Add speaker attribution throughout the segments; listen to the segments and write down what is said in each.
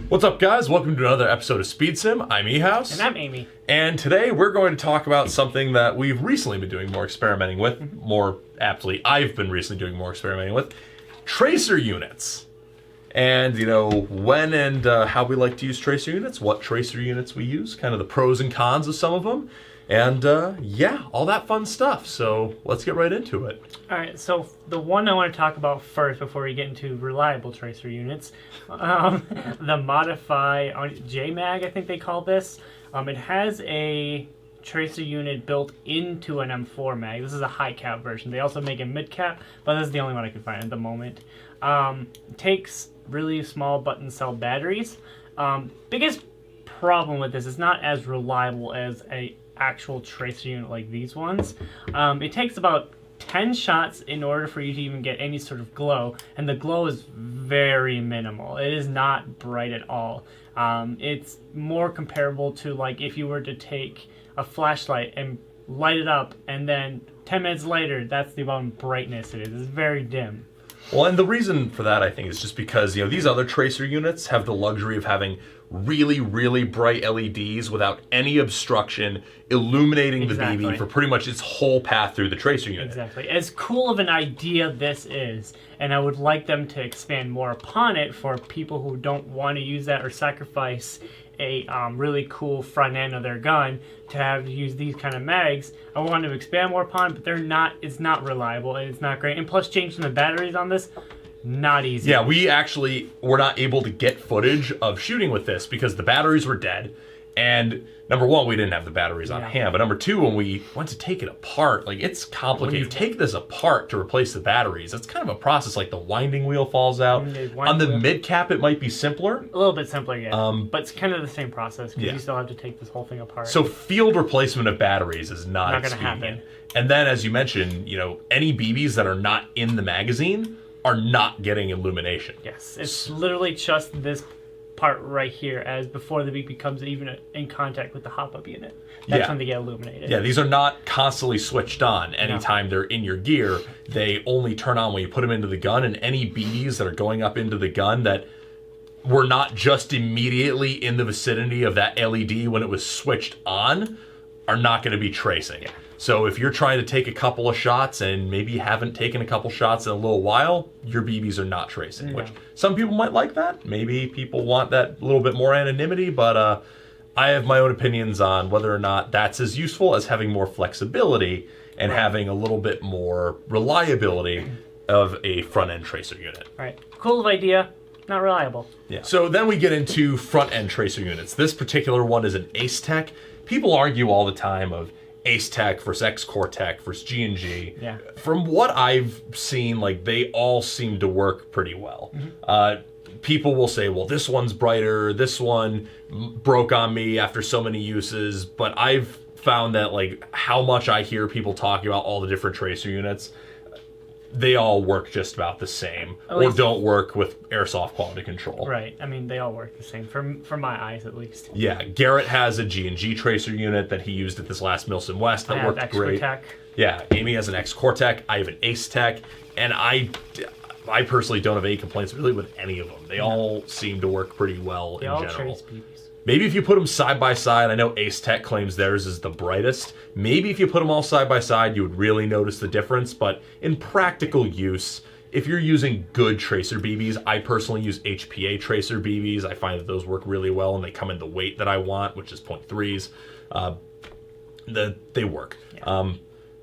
Speaker 1: What's up, guys? Welcome to another episode of SpeedSim. I'm Ehouse.
Speaker 2: And I'm Amy.
Speaker 1: And today we're going to talk about something that we've recently been doing more experimenting with. More aptly, I've been recently doing more experimenting with. Tracer units. And, when and how we like to use tracer units, what tracer units we use, kind of the pros and cons of some of them. And, all that fun stuff. So let's get right into it.
Speaker 2: All right, so the one I want to talk about first before we get into reliable tracer units, the Modify JMag, I think they call this. It has a tracer unit built into an M4 mag. This is a high cap version. They also make a mid cap, but this is the only one I can find at the moment. It takes really small button cell batteries. Biggest problem with this is not as reliable as a actual tracer unit like these ones. It takes about 10 shots in order for you to even get any sort of glow, and the glow is very minimal. It is not bright at all. It's more comparable to like if you were to take a flashlight and light it up, and then 10 minutes later, that's the amount of brightness it is. It's very dim.
Speaker 1: Well, and the reason for that, I think, is just because, these other tracer units have the luxury of having really, really bright LEDs without any obstruction, illuminating the BB for pretty much its whole path through the tracer unit.
Speaker 2: Exactly. As cool of an idea this is, and I would like them to expand more upon it for people who don't want to use that or sacrifice a really cool front end of their gun to have to use these kind of mags. I want to expand more upon it, but it's not reliable and it's not great. And plus changing the batteries on this, not easy.
Speaker 1: Yeah, we actually were not able to get footage of shooting with this because the batteries were dead. And number one, we didn't have the batteries on hand. But number two, when we went to take it apart, it's complicated. When you take this apart to replace the batteries, it's kind of a process. Like the winding wheel falls out. On the mid cap, it might be simpler.
Speaker 2: A little bit simpler, yeah. But it's kind of the same process because you still have to take this whole thing apart.
Speaker 1: So field replacement of batteries is not
Speaker 2: going to happen.
Speaker 1: And then, as you mentioned, any BBs that are not in the magazine are not getting illumination.
Speaker 2: Yes, it's literally just this part right here, as before the BB comes even in contact with the hop-up unit. That's when they get illuminated.
Speaker 1: Yeah, these are not constantly switched on anytime they're in your gear. They only turn on when you put them into the gun, and any BBs that are going up into the gun that were not just immediately in the vicinity of that LED when it was switched on are not going to be tracing. Yeah. So if you're trying to take a couple of shots and maybe you haven't taken a couple shots in a little while, your BBs are not tracing, which some people might like that. Maybe people want that little bit more anonymity, but I have my own opinions on whether or not that's as useful as having more flexibility and having a little bit more reliability of a front-end tracer unit.
Speaker 2: Right. Cool of idea, not reliable.
Speaker 1: Yeah. So then we get into front-end tracer units. This particular one is an Ace Tech. People argue all the time of Ace Tech versus X-Core Tech versus G&G.
Speaker 2: Yeah.
Speaker 1: From what I've seen, they all seem to work pretty well. People will say, well, this one's brighter, this one broke on me after so many uses, but I've found that how much I hear people talking about all the different tracer units, they all work just about the same, or don't work with airsoft quality control.
Speaker 2: Right. I mean, they all work the same, for my eyes at least.
Speaker 1: Yeah. Garrett has a G&G tracer unit that he used at this last Milsim West that worked great. Tech. Yeah. Amy has an X-Core Tech. I have an Ace Tech. And I personally don't have any complaints really with any of them. They all seem to work pretty well in general.
Speaker 2: They all trace BBs.
Speaker 1: Maybe if you put them side by side, I know Ace Tech claims theirs is the brightest. Maybe if you put them all side by side, you would really notice the difference. But in practical use, if you're using good tracer BBs, I personally use HPA tracer BBs. I find that those work really well, and they come in the weight that I want, which is 0.3s. They work. Yeah.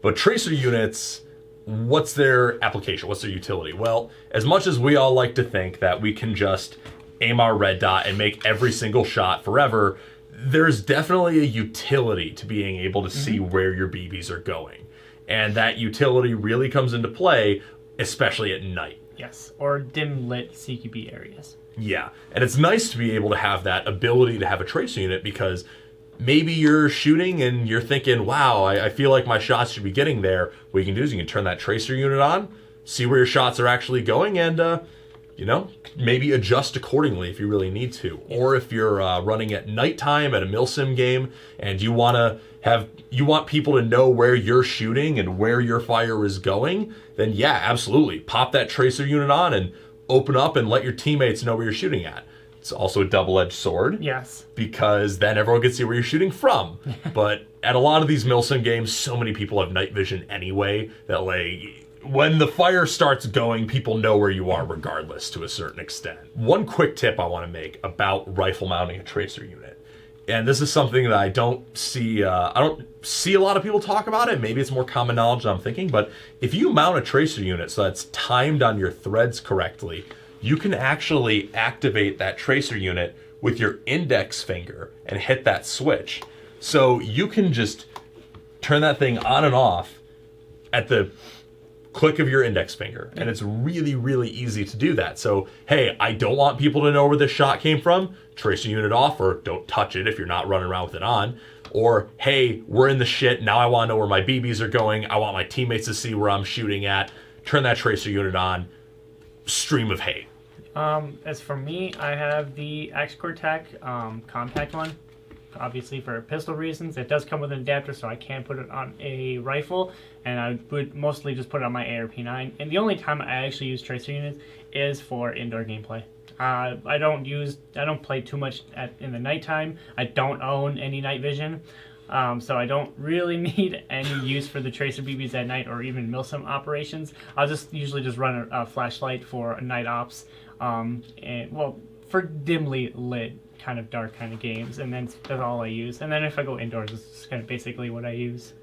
Speaker 1: But tracer units, what's their application? What's their utility? Well, as much as we all like to think that we can just aim our red dot and make every single shot forever, there's definitely a utility to being able to see where your BBs are going. And that utility really comes into play, especially at night.
Speaker 2: Yes, or dim lit CQB areas.
Speaker 1: Yeah, and it's nice to be able to have that ability to have a tracer unit because maybe you're shooting and you're thinking, wow, I feel like my shots should be getting there. What you can do is you can turn that tracer unit on, see where your shots are actually going, and maybe adjust accordingly if you really need to. Or if you're running at nighttime at a Milsim game and you want people to know where you're shooting and where your fire is going, then yeah, absolutely. Pop that tracer unit on and open up and let your teammates know where you're shooting at. It's also a double-edged sword.
Speaker 2: Yes.
Speaker 1: Because then everyone can see where you're shooting from. But at a lot of these milsim games, so many people have night vision anyway that, like, when the fire starts going, people know where you are regardless to a certain extent. One quick tip I want to make about rifle mounting a tracer unit. And this is something that I don't see a lot of people talk about it. Maybe it's more common knowledge than I'm thinking. But if you mount a tracer unit so that's timed on your threads correctly, you can actually activate that tracer unit with your index finger and hit that switch. So you can just turn that thing on and off at the click of your index finger. And it's really, really easy to do that. So, hey, I don't want people to know where this shot came from. Tracer unit off, or don't touch it if you're not running around with it on. Or, hey, we're in the shit. Now I want to know where my BBs are going. I want my teammates to see where I'm shooting at. Turn that tracer unit on. Stream of hate.
Speaker 2: As for me, I have the X-Core Tech compact one. Obviously, for pistol reasons, it does come with an adapter, so I can put it on a rifle, and I would mostly just put it on my ARP9. And the only time I actually use tracer units is for indoor gameplay. I don't play too much in the nighttime. I don't own any night vision, so I don't really need any use for the tracer BBs at night or even milsim operations. I'll just usually just run a flashlight for night ops, for dimly lit kind of dark kind of games, and then that's all I use. And then if I go indoors, it's just kind of basically what I use.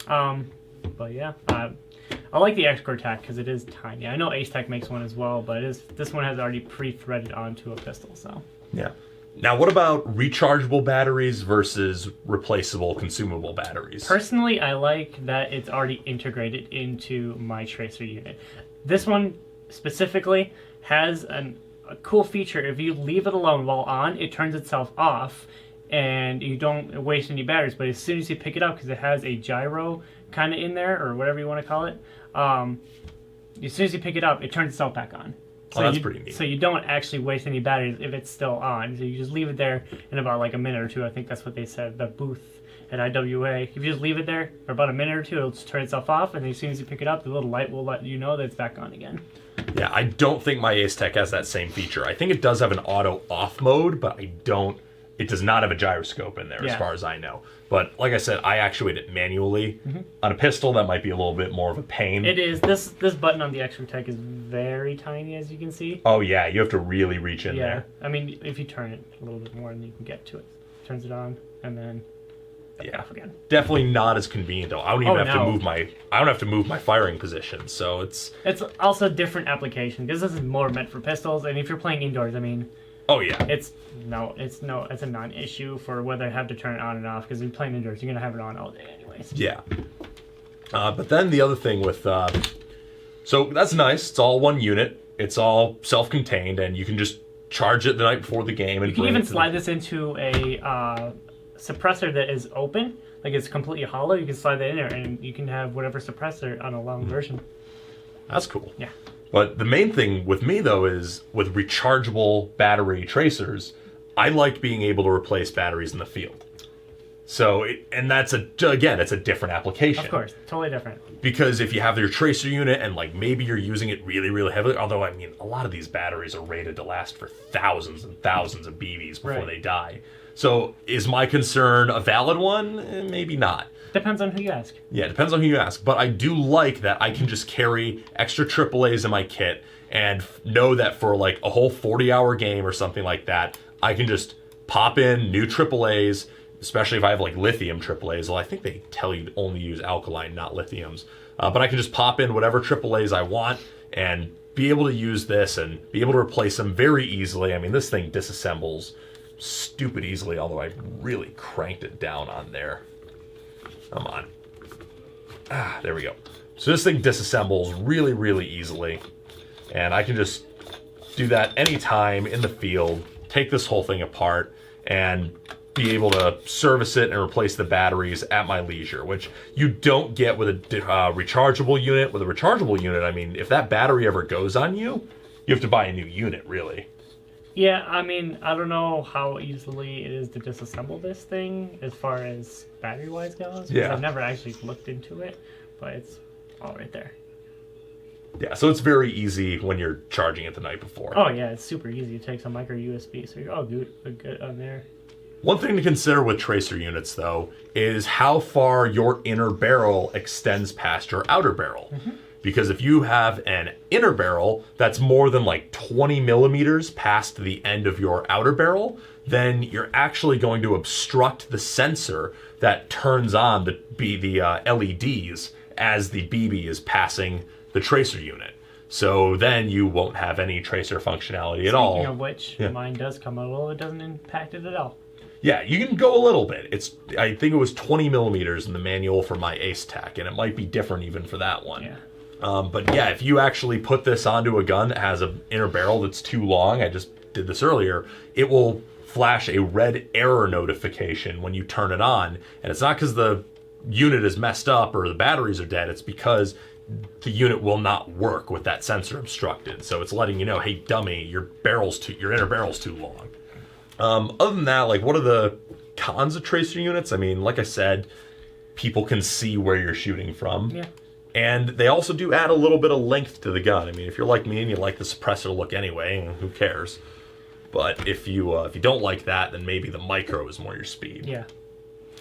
Speaker 2: But yeah, I like the X-Core Tech because it is tiny. I know Ace Tech makes one as well, but this one has already pre-threaded onto a pistol. So
Speaker 1: yeah. Now, what about rechargeable batteries versus replaceable consumable batteries?
Speaker 2: Personally, I like that it's already integrated into my tracer unit. This one specifically has a cool feature. If you leave it alone while on, it turns itself off and you don't waste any batteries. But as soon as you pick it up, because it has a gyro kind of in there, or whatever you want to call it, as soon as you pick it up, it turns itself back on. So
Speaker 1: that's pretty neat.
Speaker 2: So you don't actually waste any batteries if it's still on. So you just leave it there in about like a minute or two. I think that's what they said, the booth at IWA. If you just leave it there for about a minute or two, it'll just turn itself off, and then as soon as you pick it up, the little light will let you know that it's back on again.
Speaker 1: Yeah, I don't think my Ace Tech has that same feature. I think it does have an auto off mode, but it does not have a gyroscope in there as far as I know. But like I said, I actuate it manually. Mm-hmm. On a pistol, that might be a little bit more of a pain.
Speaker 2: It is. This button on the X-Core Tech is very tiny, as you can see.
Speaker 1: Oh yeah, you have to really reach in there.
Speaker 2: Yeah, I mean, if you turn it a little bit more, then you can get to it. Turns it on, and then off again.
Speaker 1: Definitely not as convenient though. I don't even have to move my firing position. So it's
Speaker 2: also a different application because this is more meant for pistols, and if you're playing indoors, I mean.
Speaker 1: Oh yeah.
Speaker 2: It's a non-issue for whether I have to turn it on and off, because if you're playing indoors, you're gonna have it on all day anyways.
Speaker 1: Yeah. But then the other thing with so that's nice. It's all one unit. It's all self-contained, and you can just charge it the night before the game. And
Speaker 2: you can even slide this into a suppressor that is open, like it's completely hollow. You can slide that in there, and you can have whatever suppressor on a long version.
Speaker 1: That's cool.
Speaker 2: Yeah.
Speaker 1: But the main thing with me, though, is with rechargeable battery tracers, I like being able to replace batteries in the field. So, it's a different application.
Speaker 2: Of course, totally different.
Speaker 1: Because if you have your tracer unit and like maybe you're using it really, really heavily, although I mean, a lot of these batteries are rated to last for thousands and thousands of BBs before they die. So, is my concern a valid one? Maybe not.
Speaker 2: Depends on who you ask.
Speaker 1: Yeah, depends on who you ask. But I do like that I can just carry extra AAAs in my kit and know that for like a whole 40-hour game or something like that, I can just pop in new AAAs, especially if I have like lithium AAAs. Well, I think they tell you to only use alkaline, not lithiums. But I can just pop in whatever AAAs I want and be able to use this and be able to replace them very easily. I mean, this thing disassembles stupid easily, although I really cranked it down on there. Come on. There we go. So this thing disassembles really, really easily. And I can just do that anytime in the field, take this whole thing apart, and be able to service it and replace the batteries at my leisure, which you don't get with a rechargeable unit. With a rechargeable unit, I mean, if that battery ever goes on you, you have to buy a new unit, really.
Speaker 2: Yeah, I mean, I don't know how easily it is to disassemble this thing as far as battery-wise goes.
Speaker 1: Yeah.
Speaker 2: I've never actually looked into it, but it's all right there.
Speaker 1: Yeah, so it's very easy when you're charging it the night before.
Speaker 2: Oh yeah, it's super easy. It takes a micro USB, so you're all good on there.
Speaker 1: One thing to consider with tracer units, though, is how far your inner barrel extends past your outer barrel. Because if you have an inner barrel that's more than like 20 millimeters past the end of your outer barrel, then you're actually going to obstruct the sensor that turns on the LEDs as the BB is passing the tracer unit. So then you won't have any tracer functionality at all.
Speaker 2: Speaking of which, mine does come a little. It doesn't impact it at all.
Speaker 1: Yeah, you can go a little bit. I think it was 20 millimeters in the manual for my Ace Tech, and it might be different even for that one.
Speaker 2: Yeah.
Speaker 1: But yeah, if you actually put this onto a gun that has an inner barrel that's too long, I just did this earlier, it will flash a red error notification when you turn it on. And it's not because the unit is messed up or the batteries are dead, it's because the unit will not work with that sensor obstructed. So it's letting you know, hey dummy, your inner barrel's too long. Other than that, like, what are the cons of tracer units? I mean, like I said, people can see where you're shooting from.
Speaker 2: Yeah.
Speaker 1: And they also do add a little bit of length to the gun. I mean, if you're like me and you like the suppressor look anyway, who cares? But if you don't like that, then maybe the micro is more your speed.
Speaker 2: Yeah.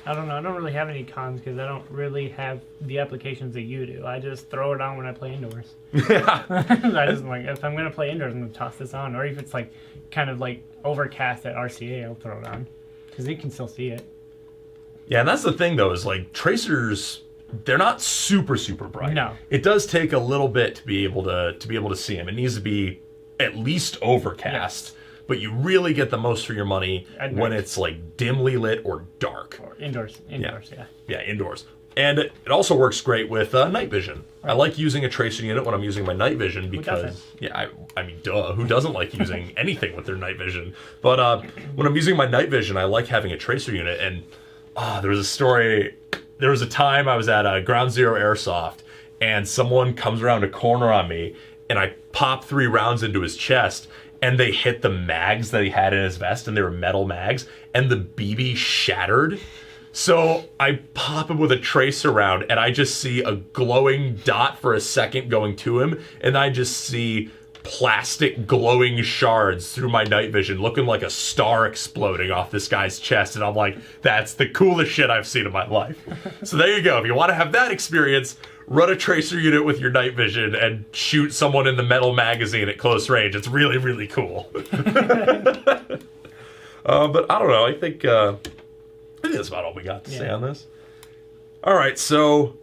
Speaker 2: I don't know. I don't really have any cons because I don't really have the applications that you do. I just throw it on when I play indoors.
Speaker 1: Yeah.
Speaker 2: I just like, if I'm gonna play indoors, I'm gonna toss this on. Or if it's like kind of like overcast at RCA, I'll throw it on because you can still see it.
Speaker 1: Yeah, and that's the thing though, is like tracers, they're not super bright.
Speaker 2: No.
Speaker 1: It does take a little bit to be able to see them. It needs to be at least overcast. Yes. But you really get the most for your money when it's like dimly lit or dark. Or
Speaker 2: indoors, yeah.
Speaker 1: Yeah, indoors. And it also works great with night vision. Right. I like using a tracer unit when I'm using my night vision because, I mean, duh, who doesn't like using anything with their night vision? But when I'm using my night vision, I like having a tracer unit. And there was a story, there was a time I was at Ground Zero Airsoft and someone comes around a corner on me and I pop 3 rounds into his chest and they hit the mags that he had in his vest, and they were metal mags, and the BB shattered. So I pop him with a tracer round, and I just see a glowing dot for a second going to him, and I just see plastic glowing shards through my night vision, looking like a star exploding off this guy's chest, and I'm like, that's the coolest shit I've seen in my life. So there you go. If you want to have that experience, run a tracer unit with your night vision and shoot someone in the metal magazine at close range. It's really, really cool. But I don't know. I think that's about all we got to say on this. All right, so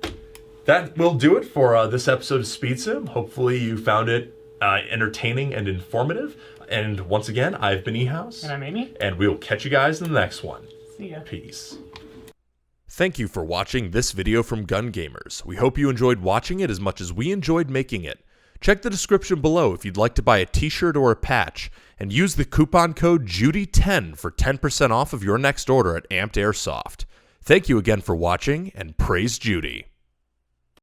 Speaker 1: that will do it for this episode of SpeedSim. Hopefully you found it entertaining and informative. And once again, I've been eHouse.
Speaker 2: And I'm Amy.
Speaker 1: And we'll catch you guys in the next one.
Speaker 2: See ya.
Speaker 1: Peace. Thank you for watching this video from Gun Gamers. We hope you enjoyed watching it as much as we enjoyed making it. Check the description below if you'd like to buy a t-shirt or a patch, and use the coupon code JUDY10 for 10% off of your next order at Amped Airsoft. Thank you again for watching, and praise Judy.